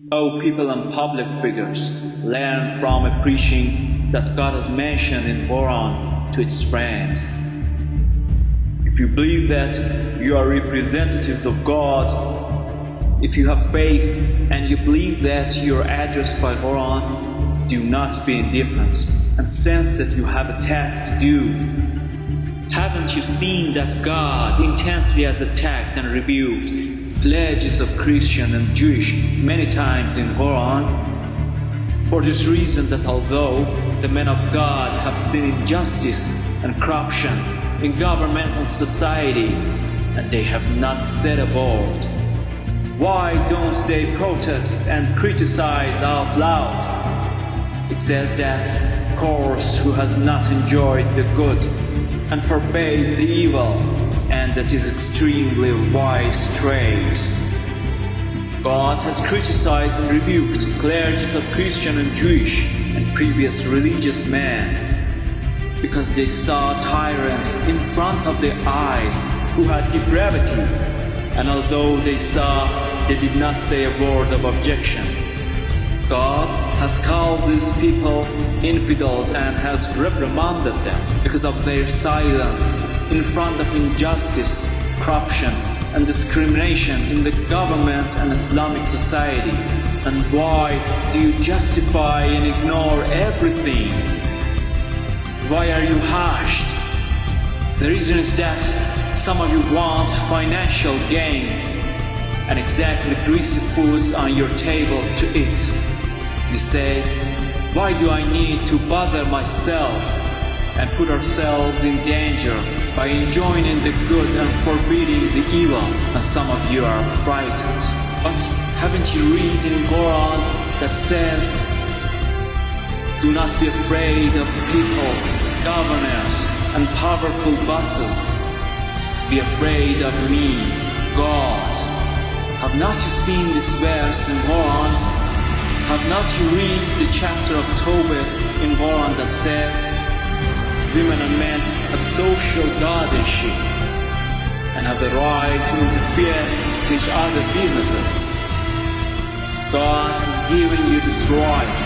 O people and public figures, learn from a preaching that God has mentioned in Quran to its friends. If you believe that you are representatives of God, if you have faith and you believe that you are addressed by Quran, do not be indifferent and sense that you have a task to do. Haven't you seen that God intensely has attacked and rebuked pledges of Christian and Jewish many times in Quran? For this reason, that although the men of God have seen injustice and corruption in government and society, and they have not said a word, why don't they protest and criticize out loud? It says that course who has not enjoyed the good and forbade the evil, and that is extremely wise trait. God has criticized and rebuked clergies of Christian and Jewish and previous religious men, because they saw tyrants in front of their eyes who had depravity, and although they saw, they did not say a word of objection. God has called these people infidels and has reprimanded them because of their silence in front of injustice, corruption and discrimination in the government and Islamic society. And why do you justify and ignore everything? Why are you hushed? The reason is that some of you want financial gains and exactly greasy foods on your tables to eat. You say, why do I need to bother myself and put ourselves in danger by enjoying the good and forbidding the evil? And some of you are frightened. But haven't you read in Quran that says, do not be afraid of people, governors and powerful bosses. Be afraid of me, God. Have not you seen this verse in Quran? Have not you read the chapter of Tawbah in Quran that says, women and men have social guardianship and have the right to interfere in each other's businesses. God has given you this right.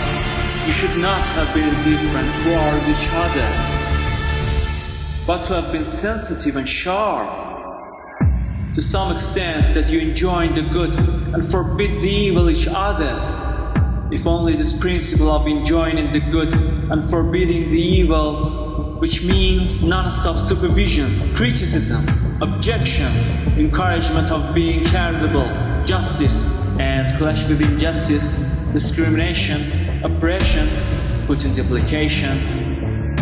You should not have been indifferent towards each other, but to have been sensitive and sharp, to some extent that you enjoy the good and forbid the evil each other. If only this principle of enjoying the good and forbidding the evil, which means non-stop supervision, criticism, objection, encouragement of being charitable, justice, and clash with injustice, discrimination, oppression, put into application,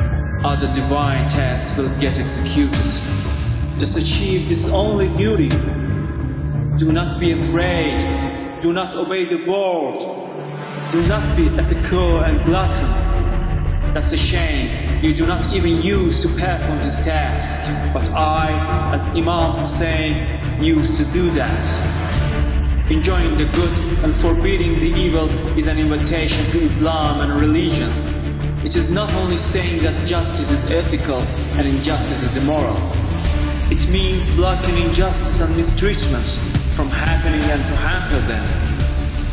other divine tasks will get executed. Just achieve this only duty. Do not be afraid. Do not obey the word. Do not be epicure and glutton. That's a shame. You do not even use to perform this task. But I, as Imam Hussain, used to do that. Enjoying the good and forbidding the evil is an invitation to Islam and religion. It is not only saying that justice is ethical and injustice is immoral. It means blocking injustice and mistreatment from happening and to hamper them,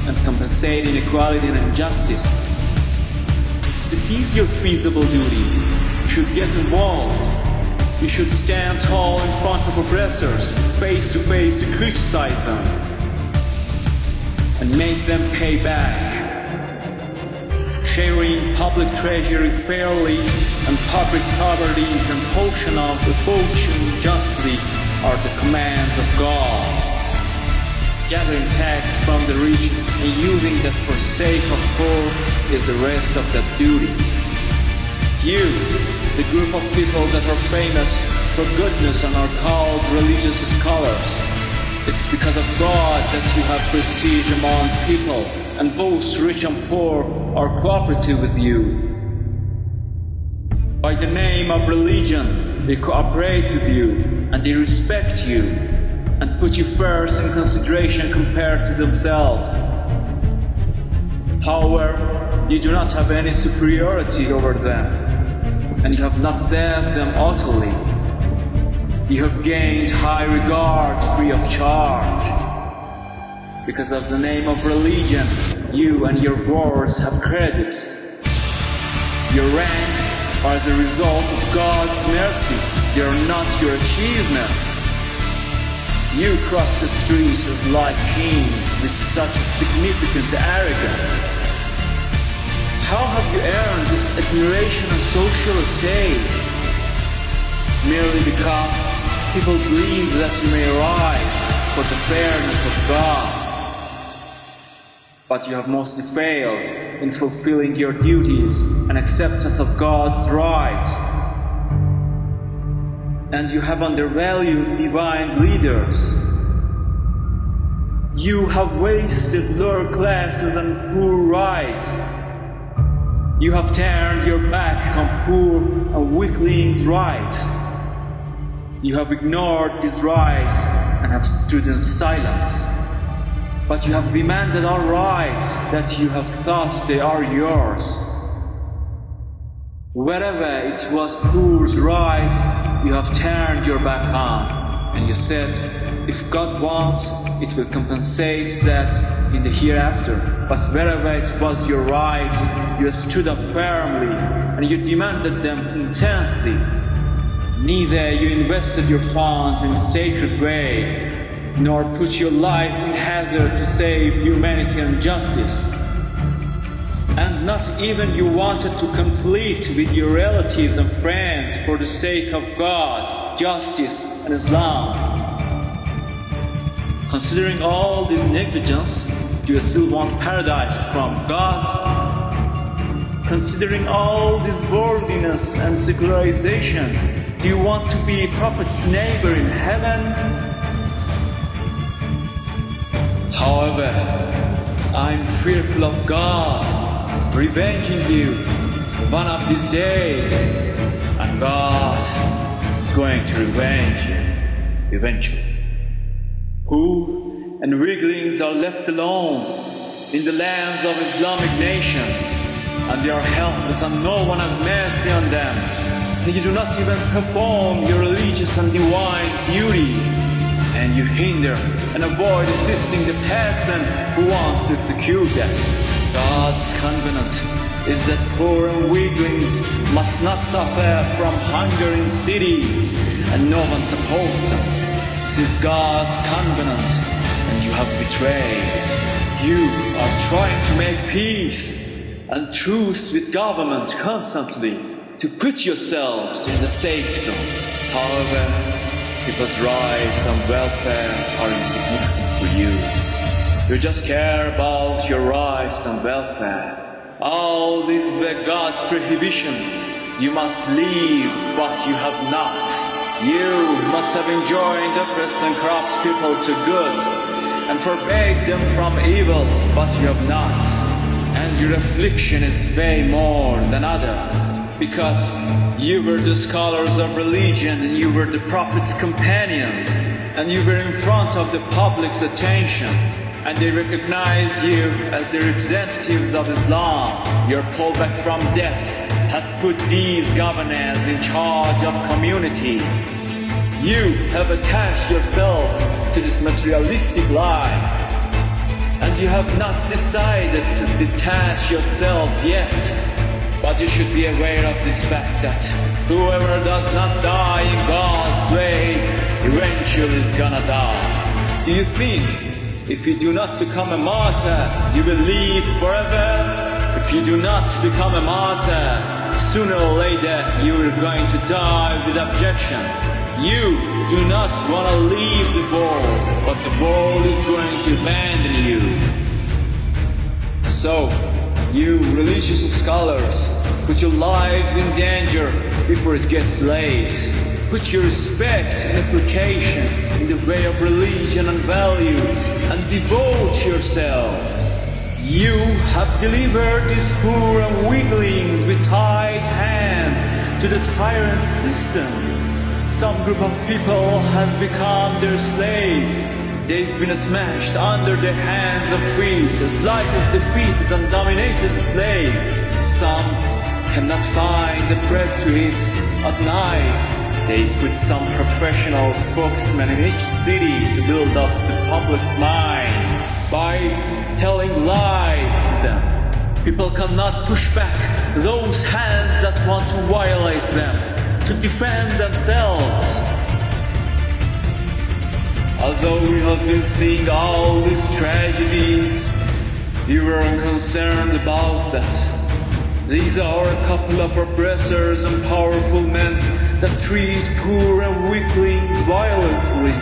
and compensate inequality and injustice. This is your feasible duty. You should get involved. You should stand tall in front of oppressors, face to face, to criticize them and make them pay back. Sharing public treasury fairly and public properties and portion of the fortune justly are the commands of God. Gathering tax from the rich and using that for sake of poor is the rest of that duty. You, the group of people that are famous for goodness and are called religious scholars, it's because of God that you have prestige among people, and both rich and poor are cooperative with you. By the name of religion, they cooperate with you and they respect you and put you first in consideration compared to themselves. However, you do not have any superiority over them, and you have not served them utterly. You have gained high regard free of charge. Because of the name of religion, you and your words have credits. Your ranks are as a result of God's mercy. They are not your achievements. You cross the street as like kings with such a significant arrogance. How have you earned this admiration and social estate? Merely because people believe that you may rise for the fairness of God. But you have mostly failed in fulfilling your duties and acceptance of God's right. And you have undervalued divine leaders. You have wasted lower classes and poor rights. You have turned your back on poor and weaklings' rights. You have ignored these rights and have stood in silence. But you have demanded our rights that you have thought they are yours. Wherever it was poor's rights, you have turned your back on. And you said, if God wants, it will compensate that in the hereafter. But wherever it was your right, you stood up firmly, and you demanded them intensely. Neither you invested your funds in the sacred way, nor put your life in hazard to save humanity and justice. And not even you wanted to conflict with your relatives and friends for the sake of God, justice, and Islam. Considering all this negligence, do you still want paradise from God? Considering all this worldliness and secularization, do you want to be a prophet's neighbor in heaven? However, I'm fearful of God revenging you one of these days, and God is going to revenge you eventually. Poor and weaklings are left alone in the lands of Islamic nations, and they are helpless and no one has mercy on them, and you do not even perform your religious and divine duty, and you hinder and avoid assisting the person who wants to execute that. God's covenant is that poor and weaklings must not suffer from hunger in cities, and no one supports them. This is God's covenant, and you have betrayed. You are trying to make peace and truce with government constantly to put yourselves in the safe zone. However, people's rights and welfare are insignificant for you. You just care about your rights and welfare. All these were God's prohibitions. You must leave what you have not. You must have enjoined oppressed and corrupt people to good, and forbade them from evil, but you have not. And your affliction is way more than others, because you were the scholars of religion, and you were the Prophet's companions, and you were in front of the public's attention, and they recognized you as the representatives of Islam. Your pullback from death has put these governors in charge of community. You have attached yourselves to this materialistic life, and you have not decided to detach yourselves yet. But you should be aware of this fact that whoever does not die in God's way eventually is gonna die. Do you think if you do not become a martyr, you will live forever? If you do not become a martyr, sooner or later you are going to die with objection. You do not want to leave the world, but the world is going to abandon you. So, you religious scholars, put your lives in danger before it gets late. Put your respect and application in the way of religion and values, and devote yourselves. You have delivered these poor and weaklings with tied hands to the tyrant system. Some group of people has become their slaves. They've been smashed under the hands of feet, as light as defeated and dominated slaves. Some cannot find the bread to eat at night. They put some professional spokesman in each city to build up the public's minds by telling lies to them. People cannot push back those hands that want to violate them, to defend themselves. Although we have been seeing all these tragedies, we were unconcerned about that. These are a couple of oppressors and powerful men that treat poor and weaklings violently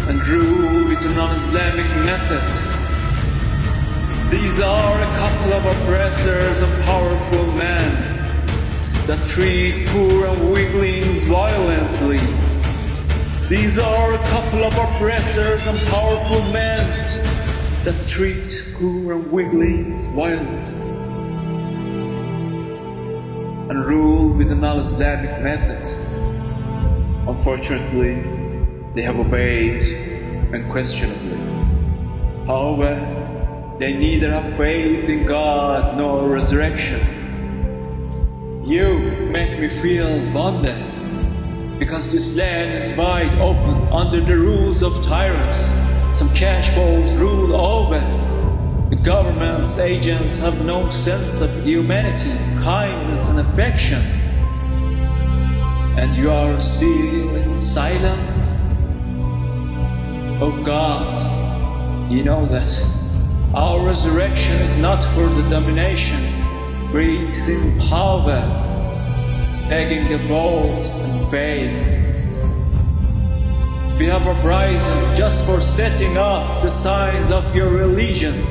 and rule with a non-Islamic method. These are a couple of oppressors and powerful men that treat poor and weaklings violently. These are a couple of oppressors and powerful men that treat poor and weaklings violently and rule with a non-Islamic method. Unfortunately, they have obeyed unquestionably. However, they neither have faith in God nor resurrection. You make me feel wonder, because this land is wide open under the rules of tyrants. Some cash balls rule over. The government's agents have no sense of humanity, kindness and affection. And you are still in silence? Oh God, you know that our resurrection is not for the domination, breathing power, begging the bold and fame. We have uprising just for setting up the signs of your religion.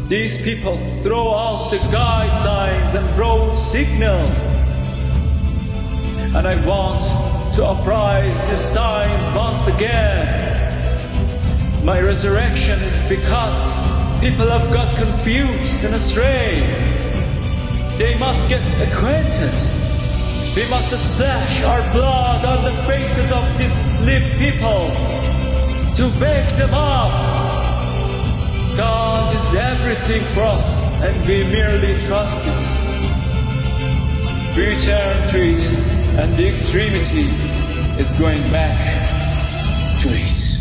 These people throw out the guide signs and road signals. And I want to uprise these signs once again. My resurrection is because people have got confused and astray. They must get acquainted. We must splash our blood on the faces of these asleep people to wake them up. God is everything for us, and we merely trust it. We turn to it, and the extremity is going back to it.